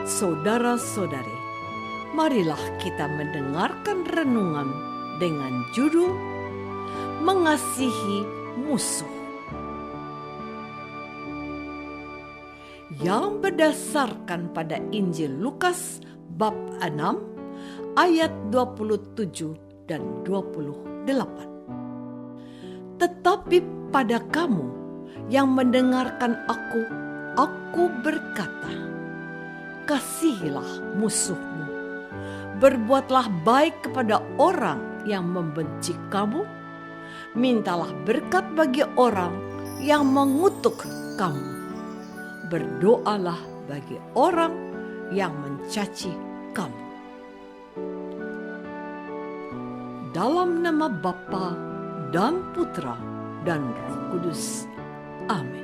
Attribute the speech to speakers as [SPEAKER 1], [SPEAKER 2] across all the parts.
[SPEAKER 1] Saudara-saudari, marilah kita mendengarkan renungan dengan judul Mengasihi Musuh, yang berdasarkan pada Injil Lukas bab 6 ayat 27 dan 28. Tetapi pada kamu yang mendengarkan aku berkata, kasihilah musuhmu, berbuatlah baik kepada orang yang membenci kamu, mintalah berkat bagi orang yang mengutuk kamu, berdoalah bagi orang yang mencaci kamu. Dalam nama Bapa dan Putra dan Roh Kudus. Amin.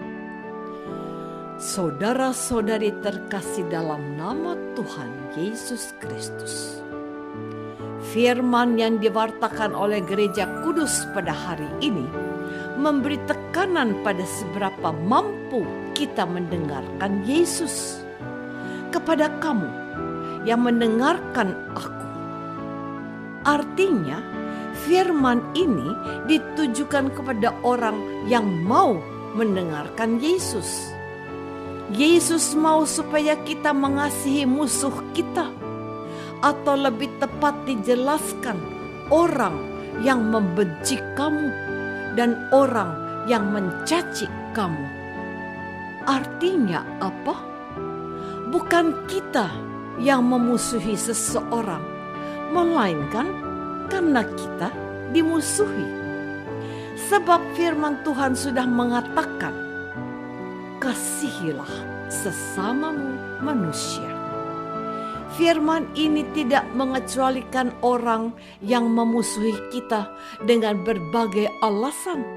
[SPEAKER 1] Saudara-saudari terkasih dalam nama Tuhan Yesus Kristus, firman yang diwartakan oleh Gereja Kudus pada hari ini memberi tekanan pada seberapa mampu kita mendengarkan Yesus. Kepada kamu yang mendengarkan aku, artinya firman ini ditujukan kepada orang yang mau mendengarkan Yesus. Yesus mau supaya kita mengasihi musuh kita, atau lebih tepat dijelaskan, orang yang membenci kamu dan orang yang mencaci kamu. Artinya apa? Bukan kita yang memusuhi seseorang, melainkan karena kita dimusuhi. Sebab firman Tuhan sudah mengatakan, kasihilah sesamamu manusia. Firman ini tidak mengecualikan orang yang memusuhi kita dengan berbagai alasan.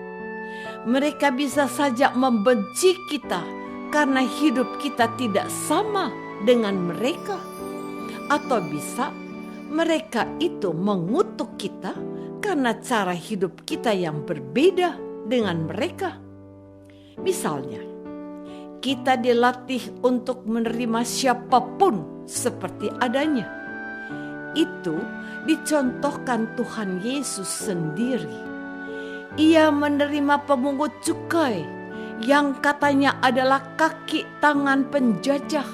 [SPEAKER 1] Mereka bisa saja membenci kita karena hidup kita tidak sama dengan mereka. Atau bisa mereka itu mengutuk kita karena cara hidup kita yang berbeda dengan mereka. Misalnya, kita dilatih untuk menerima siapapun seperti adanya. Itu dicontohkan Tuhan Yesus sendiri. Ia menerima pemungut cukai yang katanya adalah kaki tangan penjajah.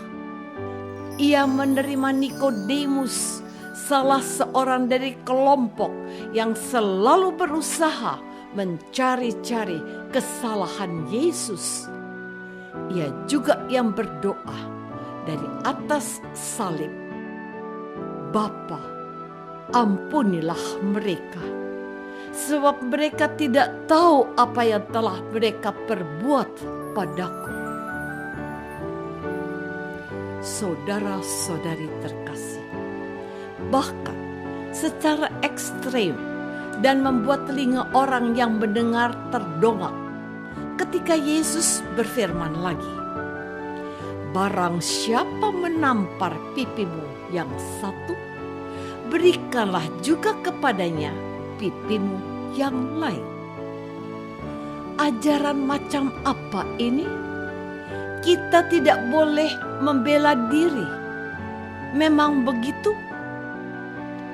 [SPEAKER 1] Ia menerima Nikodemus, salah seorang dari kelompok yang selalu berusaha mencari-cari kesalahan Yesus. Ia juga yang berdoa dari atas salib, Bapa, ampunilah mereka, sebab mereka tidak tahu apa yang telah mereka perbuat padaku. Saudara-saudari terkasih, bahkan secara ekstrem dan membuat telinga orang yang mendengar terdongak ketika Yesus berfirman lagi, barang siapa menampar pipimu yang satu, berikanlah juga kepadanya pipimu yang lain. Ajaran macam apa ini? Kita tidak boleh membela diri. Memang begitu?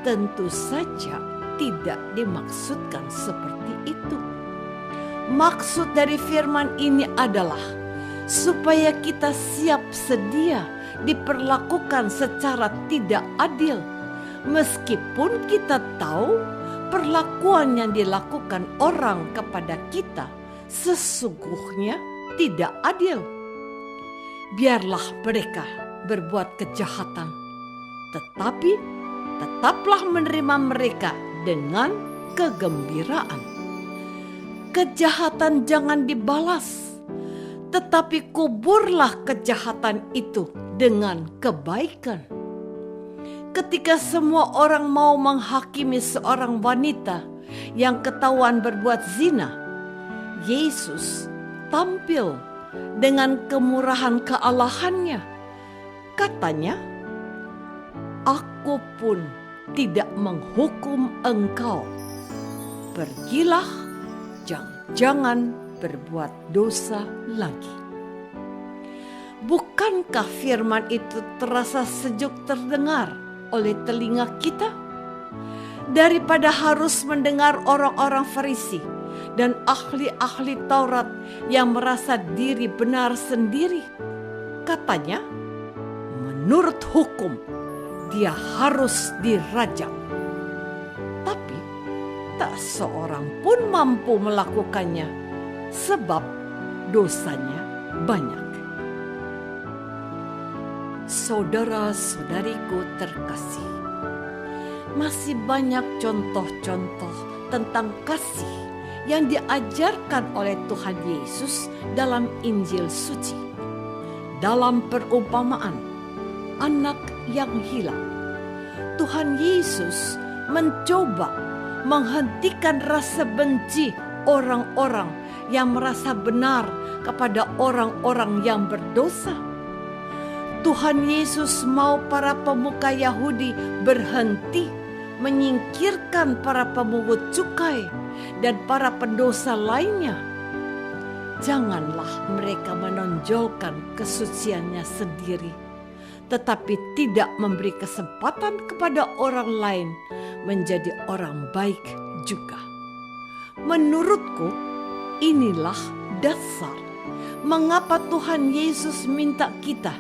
[SPEAKER 1] Tentu saja tidak dimaksudkan seperti itu. Maksud dari firman ini adalah supaya kita siap sedia diperlakukan secara tidak adil, meskipun kita tahu perlakuan yang dilakukan orang kepada kita sesungguhnya tidak adil. Biarlah mereka berbuat kejahatan, tetapi tetaplah menerima mereka dengan kegembiraan. Kejahatan jangan dibalas, tetapi kuburlah kejahatan itu dengan kebaikan. Ketika semua orang mau menghakimi seorang wanita yang ketahuan berbuat zina, Yesus tampil dengan kemurahan kealahannya. Katanya, aku pun tidak menghukum engkau. Pergilah, jangan berbuat dosa lagi. Bukankah firman itu terasa sejuk terdengar oleh telinga kita? Daripada harus mendengar orang-orang Farisi dan ahli-ahli Taurat yang merasa diri benar sendiri. Katanya, menurut hukum, dia harus dirajam. Tapi tak seorang pun mampu melakukannya sebab dosanya banyak. Saudara-saudariku terkasih, masih banyak contoh-contoh tentang kasih yang diajarkan oleh Tuhan Yesus dalam Injil suci. Dalam perumpamaan anak yang hilang, Tuhan Yesus mencoba menghentikan rasa benci orang-orang yang merasa benar kepada orang-orang yang berdosa. Tuhan Yesus mau para pemuka Yahudi berhenti menyingkirkan para pemungut cukai dan para pendosa lainnya. Janganlah mereka menonjolkan kesuciannya sendiri, tetapi tidak memberi kesempatan kepada orang lain menjadi orang baik juga. Menurutku, inilah dasar mengapa Tuhan Yesus minta kita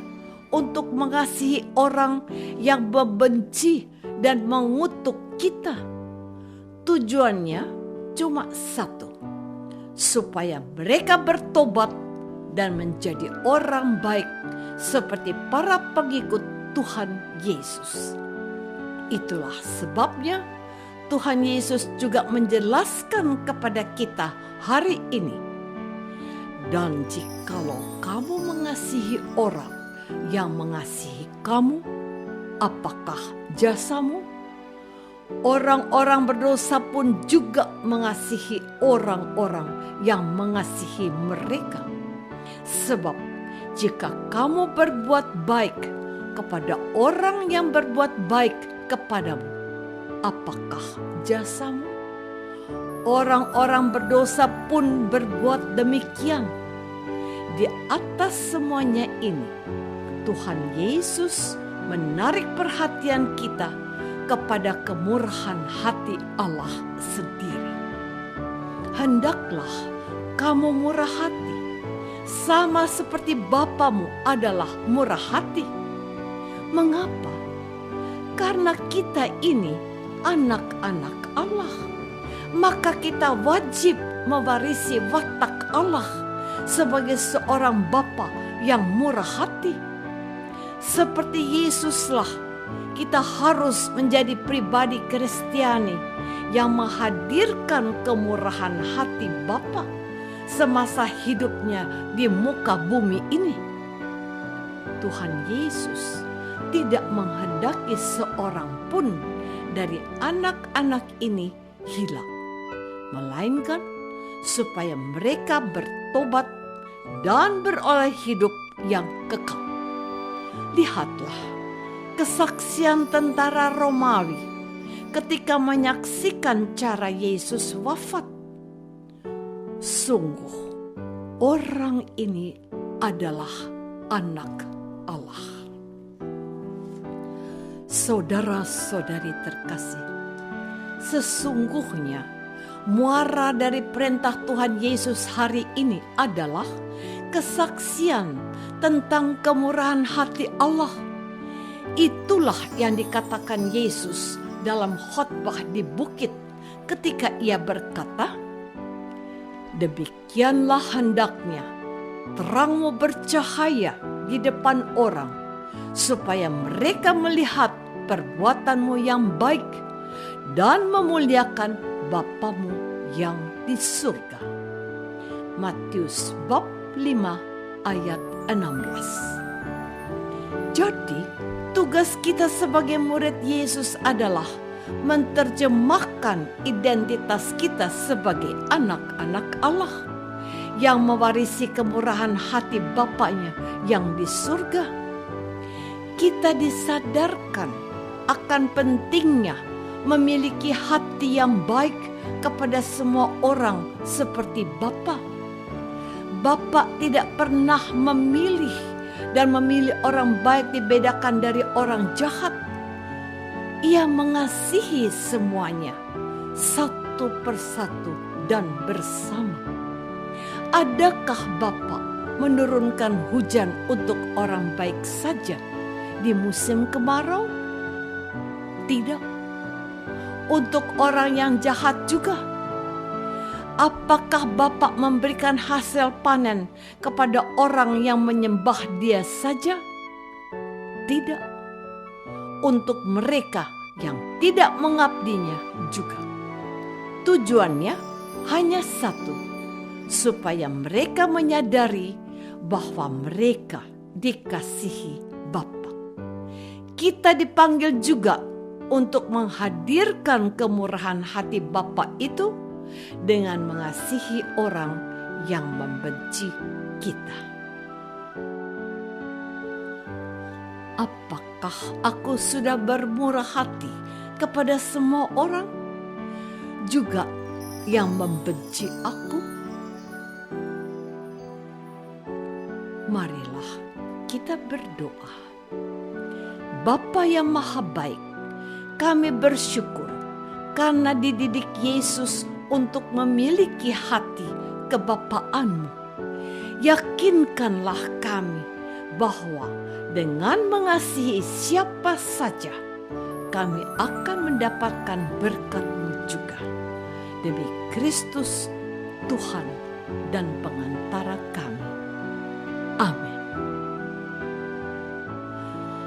[SPEAKER 1] untuk mengasihi orang yang membenci dan mengutuk kita. Tujuannya cuma satu, supaya mereka bertobat dan menjadi orang baik seperti para pengikut Tuhan Yesus. Itulah sebabnya Tuhan Yesus juga menjelaskan kepada kita hari ini, dan jikalau kamu mengasihi orang yang mengasihi kamu, apakah jasamu? Orang-orang berdosa pun juga mengasihi orang-orang yang mengasihi mereka. Sebab jika kamu berbuat baik kepada orang yang berbuat baik kepadamu, apakah jasamu? Orang-orang berdosa pun berbuat demikian. Di atas semuanya ini, Tuhan Yesus menarik perhatian kita kepada kemurahan hati Allah sendiri. Hendaklah kamu murah hati, sama seperti Bapamu adalah murah hati. Mengapa? Karena kita ini anak-anak Allah, maka kita wajib mewarisi watak Allah sebagai seorang Bapa yang murah hati. Seperti Yesuslah, kita harus menjadi pribadi Kristiani yang menghadirkan kemurahan hati Bapa semasa hidupnya di muka bumi ini. Tuhan Yesus tidak menghendaki seorang pun dari anak-anak ini hilang, melainkan supaya mereka bertobat dan beroleh hidup yang kekal. Lihatlah kesaksian tentara Romawi ketika menyaksikan cara Yesus wafat. Sungguh, orang ini adalah anak Allah. Saudara-saudari terkasih, sesungguhnya muara dari perintah Tuhan Yesus hari ini adalah kesaksian tentang kemurahan hati Allah. Itulah yang dikatakan Yesus dalam khotbah di bukit ketika ia berkata, "Demikianlah hendaknya terangmu bercahaya di depan orang, supaya mereka melihat perbuatanmu yang baik dan memuliakan Bapamu yang di surga." Matius bab 5 ayat 16. Jadi, tugas kita sebagai murid Yesus adalah menerjemahkan identitas kita sebagai anak-anak Allah yang mewarisi kemurahan hati Bapanya yang di surga. Kita disadarkan akan pentingnya memiliki hati yang baik kepada semua orang seperti Bapa. Bapa tidak pernah memilih dan memilih orang baik dibedakan dari orang jahat. Ia mengasihi semuanya satu persatu dan bersama. Adakah Bapa menurunkan hujan untuk orang baik saja di musim kemarau? Tidak. Untuk orang yang jahat juga. Apakah Bapa memberikan hasil panen kepada orang yang menyembah Dia saja? Tidak. Untuk mereka yang tidak mengabdinya juga. Tujuannya hanya satu, supaya mereka menyadari bahwa mereka dikasihi Bapa. Kita dipanggil juga untuk menghadirkan kemurahan hati Bapa itu dengan mengasihi orang yang membenci kita. Apakah aku sudah bermurah hati kepada semua orang, juga yang membenci aku? Marilah kita berdoa. Bapa yang Maha Baik, kami bersyukur karena dididik Yesus untuk memiliki hati kebapaan-Mu. Yakinkanlah kami bahwa dengan mengasihi siapa saja, kami akan mendapatkan berkat-Mu juga. Demi Kristus, Tuhan dan pengantara kami. Amin.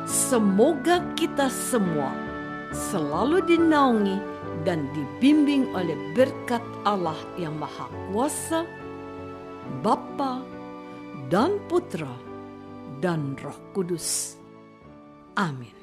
[SPEAKER 1] Semoga kita semua selalu dinaungi dan dibimbing oleh berkat Allah yang Maha Kuasa, Bapa dan Putra dan Roh Kudus. Amin.